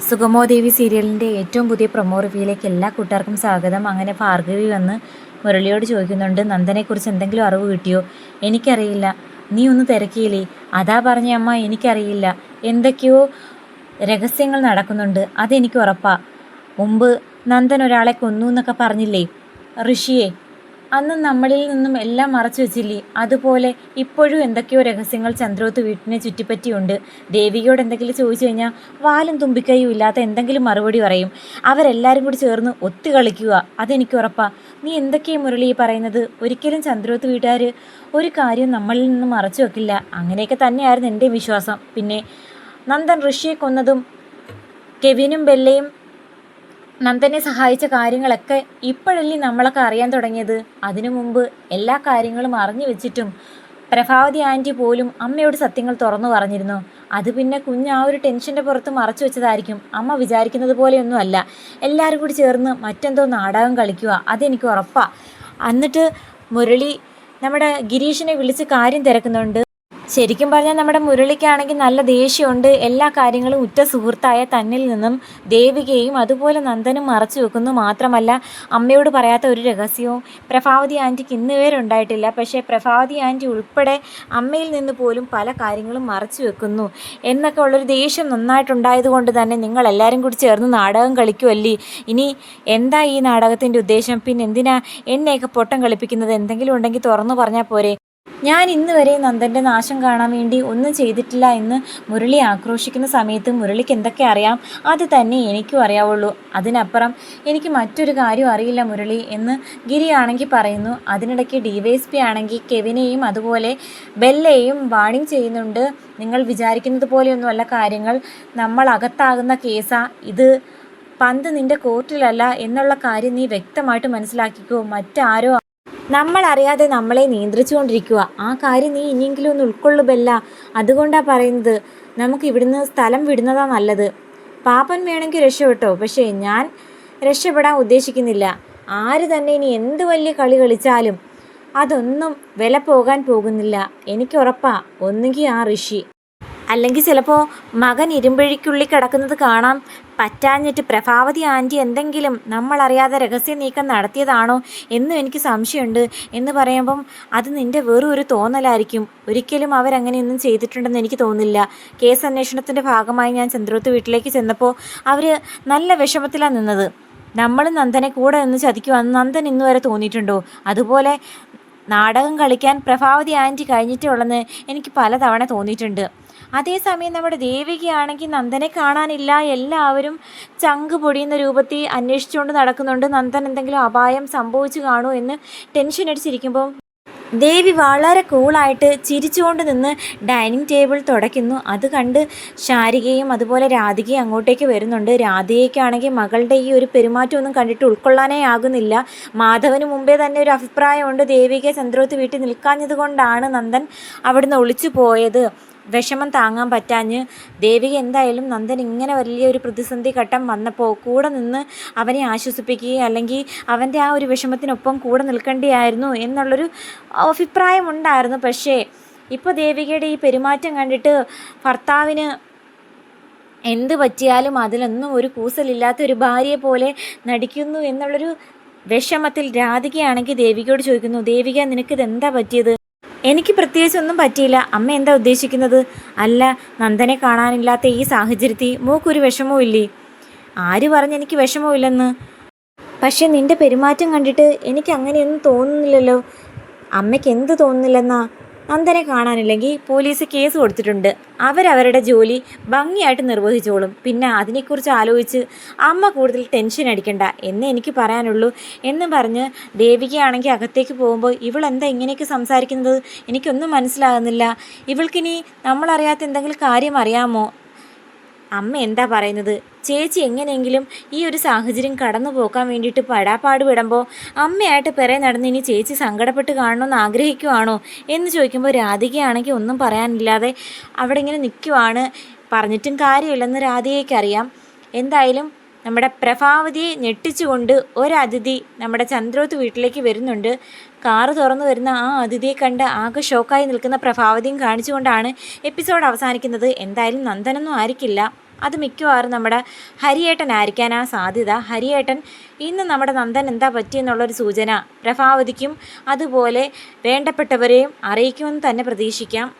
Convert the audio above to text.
സുഗമോ ദേവി സീരിയലിൻ്റെ ഏറ്റവും പുതിയ പ്രൊമോ റിവ്യൂയിലേക്ക് എല്ലാ കൂട്ടുകാർക്കും സ്വാഗതം. അങ്ങനെ ഭാർഗവി വന്ന് മുരളിയോട് ചോദിക്കുന്നുണ്ട്, നന്ദനെക്കുറിച്ച് എന്തെങ്കിലും അറിവ് കിട്ടിയോ? എനിക്കറിയില്ല. നീ ഒന്ന് തിരക്കിയില്ലേ? അതാ പറഞ്ഞ അമ്മ, എനിക്കറിയില്ല. എന്തൊക്കെയോ രഹസ്യങ്ങൾ നടക്കുന്നുണ്ട്, അതെനിക്ക് ഉറപ്പാ. മുമ്പ് നന്ദൻ ഒരാളെ കൊന്നു എന്നൊക്കെ പറഞ്ഞില്ലേ, ഋഷിയെ? അന്ന് നമ്മളിൽ നിന്നും എല്ലാം മറച്ചു വെച്ചില്ലേ, അതുപോലെ ഇപ്പോഴും എന്തൊക്കെയോ രഹസ്യങ്ങൾ ചന്ദ്രോത്ത് വീട്ടിനെ ചുറ്റിപ്പറ്റിയുണ്ട്. ദേവികയോട് എന്തെങ്കിലും ചോദിച്ചു കഴിഞ്ഞാൽ വാലും തുമ്പിക്കൈയും ഇല്ലാത്ത എന്തെങ്കിലും മറുപടി പറയും. അവരെല്ലാവരും കൂടി ചേർന്ന് ഒത്തു കളിക്കുക, അതെനിക്ക് ഉറപ്പാ. നീ എന്തൊക്കെയാണ് മുരളി പറയുന്നത്? ഒരിക്കലും ചന്ദ്രോത്ത് വീട്ടുകാർ ഒരു കാര്യം നമ്മളിൽ നിന്നും മറച്ചു വെക്കില്ല. അങ്ങനെയൊക്കെ തന്നെയായിരുന്നു എൻ്റെ വിശ്വാസം. പിന്നെ നന്ദൻ ഋഷിയെ കൊന്നതും കെവിനും ബെല്ലയും നന്ദനെ സഹായിച്ച കാര്യങ്ങളൊക്കെ ഇപ്പോഴല്ലേ നമ്മളൊക്കെ അറിയാൻ തുടങ്ങിയത്. അതിനു മുമ്പ് എല്ലാ കാര്യങ്ങളും അറിഞ്ഞു വെച്ചിട്ടും പ്രഭാവതി ആൻറ്റി പോലും അമ്മയോട് സത്യങ്ങൾ തുറന്നു പറഞ്ഞിരുന്നു. അത് പിന്നെ കുഞ്ഞ് ആ ഒരു ടെൻഷൻ്റെ പുറത്ത് മറച്ചു വെച്ചതായിരിക്കും. അമ്മ വിചാരിക്കുന്നത് പോലെയൊന്നും അല്ല. എല്ലാവരും കൂടി ചേർന്ന് മറ്റെന്തോ നാടകം കളിക്കുക, അതെനിക്ക് ഉറപ്പാണ്. എന്നിട്ട് മുരളി നമ്മുടെ ഗിരീഷിനെ വിളിച്ച് കാര്യം തിരക്കുന്നുണ്ട്. ശരിക്കും പറഞ്ഞാൽ നമ്മുടെ മുരളിക്കാണെങ്കിൽ നല്ല ദേഷ്യമുണ്ട്. എല്ലാ കാര്യങ്ങളും ഉറ്റ സുഹൃത്തായ തന്നിൽ നിന്നും ദേവികയും അതുപോലെ നന്ദനും മറച്ചു വെക്കുന്നു. മാത്രമല്ല, അമ്മയോട് പറയാത്ത ഒരു രഹസ്യവും പ്രഭാവതി ആൻറ്റിക്ക് ഇന്ന് വരെ ഉണ്ടായിട്ടില്ല. പക്ഷേ പ്രഭാവതി ആൻറ്റി ഉൾപ്പെടെ അമ്മയിൽ നിന്ന് പോലും പല കാര്യങ്ങളും മറച്ചു വെക്കുന്നു എന്നൊക്കെ ഉള്ളൊരു ദേഷ്യം നന്നായിട്ടുണ്ടായത് കൊണ്ട് തന്നെ നിങ്ങളെല്ലാവരും കൂടി ചേർന്ന് നാടകം കളിക്കുമല്ലേ. ഇനി എന്താ ഈ നാടകത്തിൻ്റെ ഉദ്ദേശം? പിന്നെ എന്തിനാ എന്നെയൊക്കെ പൊട്ടം കളിപ്പിക്കുന്നത്? എന്തെങ്കിലും ഉണ്ടെങ്കിൽ തുറന്നു പറഞ്ഞാൽ പോരെ. ഞാൻ ഇന്ന് വരെ നന്ദൻ്റെ നാശം കാണാൻ വേണ്ടി ഒന്നും ചെയ്തിട്ടില്ല എന്ന് മുരളി ആക്രോശിക്കുന്ന സമയത്ത് മുരളിക്ക് എന്തൊക്കെ അറിയാം അത് തന്നെ എനിക്കും അറിയാവുള്ളൂ. അതിനപ്പുറം എനിക്ക് മറ്റൊരു കാര്യം അറിയില്ല മുരളി എന്ന് ഗിരിയാണെങ്കിൽ പറയുന്നു. അതിനിടയ്ക്ക് DYSP ആണെങ്കിൽ കെവിനെയും അതുപോലെ ബെല്ലയെയും വാണിംഗ് ചെയ്യുന്നുണ്ട്. നിങ്ങൾ വിചാരിക്കുന്നത് പോലെയൊന്നുമല്ല കാര്യങ്ങൾ. നമ്മൾ അകത്താകുന്ന കേസാ ഇത്. പന്ത് നിൻ്റെ കോർട്ടിലല്ല എന്നുള്ള കാര്യം നീ വ്യക്തമായിട്ട് മനസ്സിലാക്കിക്കോ. മറ്റാരോ നമ്മളറിയാതെ നമ്മളെ നിയന്ത്രിച്ചുകൊണ്ടിരിക്കുക. ആ കാര്യം നീ ഇനിയെങ്കിലും ഒന്ന് ഉൾക്കൊള്ളു ബെല്ല. അതുകൊണ്ടാണ് പറയുന്നത്, നമുക്ക് ഇവിടുന്ന് സ്ഥലം വിടുന്നതാണ് നല്ലത്. പാപ്പൻ വേണമെങ്കിൽ രക്ഷപ്പെട്ടോ, പക്ഷേ ഞാൻ രക്ഷപ്പെടാൻ ഉദ്ദേശിക്കുന്നില്ല. ആര് തന്നെ ഇനി എന്ത് വലിയ കളി കളിച്ചാലും അതൊന്നും വില പോകാൻ പോകുന്നില്ല. എനിക്ക് ഉറപ്പാ. ഒന്നുകിൽ ആ ഋഷി, അല്ലെങ്കിൽ ചിലപ്പോൾ മകൻ ഇരുമ്പഴിക്കുള്ളിൽ കിടക്കുന്നത് കാണാൻ പറ്റാഞ്ഞിട്ട് പ്രഭാവതി ആൻറ്റി എന്തെങ്കിലും നമ്മളറിയാതെ രഹസ്യ നീക്കം നടത്തിയതാണോ എന്നും എനിക്ക് സംശയമുണ്ട് എന്ന് പറയുമ്പം അത് നിൻ്റെ വെറും ഒരു തോന്നലായിരിക്കും. ഒരിക്കലും അവരങ്ങനെയൊന്നും ചെയ്തിട്ടുണ്ടെന്ന് എനിക്ക് തോന്നുന്നില്ല. കേസ് അന്വേഷണത്തിൻ്റെ ഭാഗമായി ഞാൻ ചന്ദ്രോത്ത് വീട്ടിലേക്ക് ചെന്നപ്പോൾ അവർ നല്ല വിഷമത്തിലാണ് നിന്നത്. നമ്മൾ നന്ദനെ കൂടെ നിന്ന് ചതിക്കുവാന്ന് നന്ദൻ ഇന്ന് വരെ തോന്നിയിട്ടുണ്ടോ? അതുപോലെ നാടകം കളിക്കാൻ പ്രഭാവതി ആൻറ്റി കഴിഞ്ഞിട്ടേ ഉള്ളെന്ന് എനിക്ക് പലതവണ തോന്നിയിട്ടുണ്ട്. അതേസമയം നമ്മുടെ ദേവികയാണെങ്കിൽ നന്ദനെ കാണാനില്ല. എല്ലാവരും ചങ്ക് പൊടിയുന്ന രൂപത്തിൽ അന്വേഷിച്ചുകൊണ്ട് നടക്കുന്നുണ്ട്. നന്ദൻ എന്തെങ്കിലും അപായം സംഭവിച്ചു കാണുമോ എന്ന് ടെൻഷൻ അടിച്ചിരിക്കുമ്പോൾ ദേവി വളരെ കൂളായിട്ട് ചിരിച്ചുകൊണ്ട് നിന്ന് ഡൈനിങ് ടേബിൾ തുടയ്ക്കുന്നു. അത് കണ്ട് ശാരികയും അതുപോലെ രാധികയും അങ്ങോട്ടേക്ക് വരുന്നുണ്ട്. രാധികയ്ക്കാണെങ്കിൽ മകളുടെ ഈ ഒരു പെരുമാറ്റമൊന്നും കണ്ടിട്ട് ഉൾക്കൊള്ളാനേ ആകുന്നില്ല. മാധവന് മുമ്പേ തന്നെ ഒരു അഭിപ്രായമുണ്ട്, ദേവികയെ ചന്ദ്രോത്ത് വീട്ടിൽ നിൽക്കാഞ്ഞത് കൊണ്ടാണ് നന്ദൻ അവിടുന്ന് ഒളിച്ചു പോയത്. വിഷമം താങ്ങാൻ പറ്റാഞ്ഞ് ദേവിക എന്തായാലും നന്ദൻ ഇങ്ങനെ വലിയൊരു പ്രതിസന്ധി ഘട്ടം വന്നപ്പോൾ കൂടെ നിന്ന് അവനെ ആശ്വസിപ്പിക്കുകയും അല്ലെങ്കിൽ അവൻ്റെ ആ ഒരു വിഷമത്തിനൊപ്പം കൂടെ നിൽക്കേണ്ടിയായിരുന്നു എന്നുള്ളൊരു അഭിപ്രായമുണ്ടായിരുന്നു. പക്ഷേ ഇപ്പോൾ ദേവികയുടെ ഈ പെരുമാറ്റം കണ്ടിട്ട് ഭർത്താവിന് എന്ത് പറ്റിയാലും അതിലൊന്നും ഒരു കൂസലില്ലാത്ത ഒരു ഭാര്യയെ പോലെ നടിക്കുന്നു എന്നുള്ളൊരു വിഷമത്തിൽ രാധികയാണെങ്കിൽ ദേവികയോട് ചോദിക്കുന്നു, ദേവിക നിനക്കിത് എന്താ പറ്റിയത്? എനിക്ക് പ്രത്യേകിച്ചൊന്നും പറ്റിയില്ല. അമ്മ എന്താ ഉദ്ദേശിക്കുന്നത്? അല്ല, നന്ദനെ കാണാനില്ലാത്ത ഈ സാഹചര്യത്തിൽ മോക്കൊരു വിഷമവും ഇല്ലേ? ആര് പറഞ്ഞ് എനിക്ക് വിഷമമില്ലെന്ന്? പക്ഷെ നിൻ്റെ പെരുമാറ്റം കണ്ടിട്ട് എനിക്ക് അങ്ങനെയൊന്നും തോന്നുന്നില്ലല്ലോ. അമ്മയ്ക്ക് എന്ത് തോന്നുന്നില്ലെന്നാ? നന്ദനെ കാണാനില്ലെങ്കിൽ പോലീസ് കേസ് കൊടുത്തിട്ടുണ്ട്. അവരവരുടെ ജോലി ഭംഗിയായിട്ട് നിർവഹിച്ചോളും. പിന്നെ അതിനെക്കുറിച്ച് ആലോചിച്ച് അമ്മ കൂടുതൽ ടെൻഷൻ അടിക്കണ്ട എന്നേ എനിക്ക് പറയാനുള്ളൂ എന്ന് പറഞ്ഞ് ദേവികയാണെങ്കിൽ അകത്തേക്ക് പോകുമ്പോൾ ഇവളെന്താ ഇങ്ങനെയൊക്കെ സംസാരിക്കുന്നത്? എനിക്കൊന്നും മനസ്സിലാകുന്നില്ല. ഇവൾക്കിനി നമ്മളറിയാത്ത എന്തെങ്കിലും കാര്യം അറിയാമോ? അമ്മ എന്താ പറയുന്നത്? ചേച്ചി എങ്ങനെയെങ്കിലും ഈ ഒരു സാഹചര്യം കടന്നു പോക്കാൻ വേണ്ടിയിട്ട് പടാപ്പാട് വിടുമ്പോൾ അമ്മയായിട്ട് പിറകെ നടന്ന് ഇനി ചേച്ചി സങ്കടപ്പെട്ട് കാണണമെന്ന് ആഗ്രഹിക്കുവാണോ എന്ന് ചോദിക്കുമ്പോൾ രാധികയാണെങ്കിൽ ഒന്നും പറയാനില്ലാതെ അവിടെ ഇങ്ങനെ നിൽക്കുവാണ്. പറഞ്ഞിട്ടും കാര്യമില്ലെന്ന് രാധികയ്ക്കറിയാം. എന്തായാലും നമ്മുടെ പ്രഭാവതിയെ ഞെട്ടിച്ചുകൊണ്ട് ഒരതിഥി നമ്മുടെ ചന്ദ്രോത്ത് വീട്ടിലേക്ക് വരുന്നുണ്ട്. കാറ് തുറന്നു വരുന്ന ആ അതിഥിയെ കണ്ട് ആകെ ഷോക്കായി നിൽക്കുന്ന പ്രഭാവതിയും കാണിച്ചുകൊണ്ടാണ് എപ്പിസോഡ് അവസാനിക്കുന്നത്. എന്തായാലും നന്ദനൊന്നും ആയിരിക്കില്ല. അത് മിക്കവാറും നമ്മുടെ ഹരിയേട്ടനായിരിക്കാനാണ് സാധ്യത. ഹരിയേട്ടൻ ഇന്ന് നമ്മുടെ നന്ദൻ എന്താ പറ്റിയെന്നുള്ളൊരു സൂചന പ്രഭാവതിക്കും അതുപോലെ വേണ്ടപ്പെട്ടവരെയും അറിയിക്കുമെന്ന് തന്നെ പ്രതീക്ഷിക്കാം.